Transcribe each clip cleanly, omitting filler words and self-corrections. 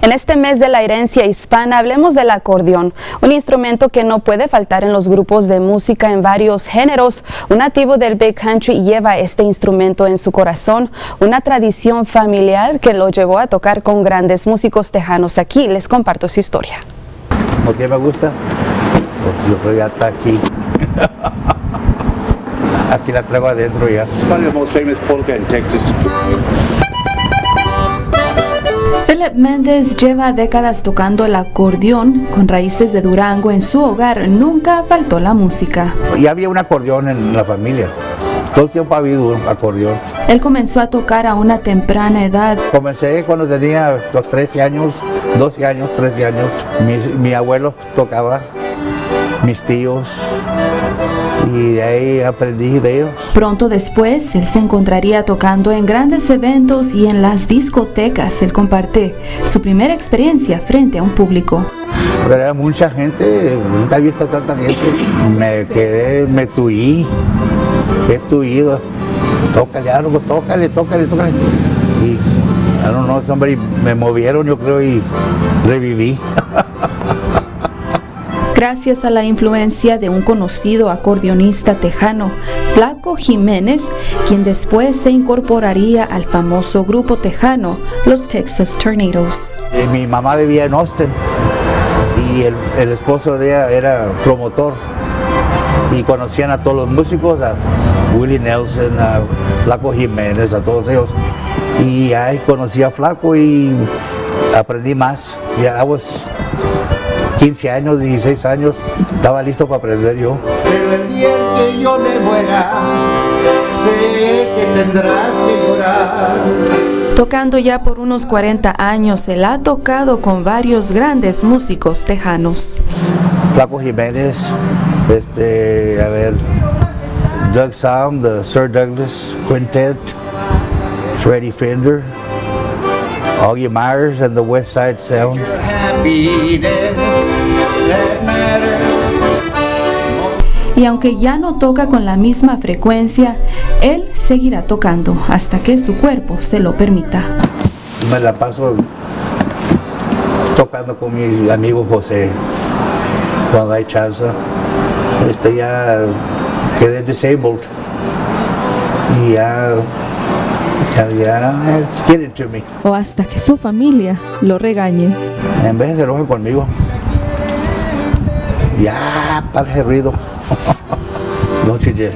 En este mes de la herencia hispana hablemos del acordeón, un instrumento que no puede faltar en los grupos de música en varios géneros. Un nativo del Big Country lleva este instrumento en su corazón, una tradición familiar que lo llevó a tocar con grandes músicos tejanos. Aquí les comparto su historia. ¿Por qué me gusta? Porque yo creo ya está aquí. Aquí la traigo adentro ya. Probably the most famous polka in Texas. Philip Méndez lleva décadas tocando el acordeón. Con raíces de Durango en su hogar nunca faltó la música. Ya había un acordeón en la familia. Todo el tiempo ha habido un acordeón. Él comenzó a tocar a una temprana edad. Comencé cuando tenía los 13 años, 12 años, 13 años. Mi abuelo tocaba, mis tíos, y de ahí aprendí de ellos. Pronto después, él se encontraría tocando en grandes eventos y en las discotecas. Él comparte su primera experiencia frente a un público. Pero era mucha gente, nunca había visto tanta gente. Me tuí, he tuido. Tócale algo, tócale. Y, I don't know, somebody me movieron, yo creo, y reviví. Gracias a la influencia de un conocido acordeonista tejano, Flaco Jiménez, quien después se incorporaría al famoso grupo tejano, los Texas Tornadoes. Mi mamá vivía en Austin y el esposo de ella era promotor y conocían a todos los músicos, a Willie Nelson, a Flaco Jiménez, a todos ellos. Y ahí conocí a Flaco y aprendí más. Ya 15 años, 16 años, estaba listo para aprender yo. Pero el día que yo me muera, sé que tendrás que llorar. Tocando ya por unos 40 años, él ha tocado con varios grandes músicos tejanos. Flaco Jiménez, Doug Sound, the Sir Douglas Quintet, Freddie Fender, Augie Myers and the West Side Sound. Y aunque ya no toca con la misma frecuencia, él seguirá tocando hasta que su cuerpo se lo permita. Me la paso tocando con mi amigo José cuando hay chance. Ya quedé disabled y ya it's getting to me. O hasta que su familia lo regañe. En vez de se enojen conmigo. Ya, para el ruido. Don't you dare.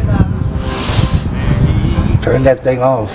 Turn that thing off.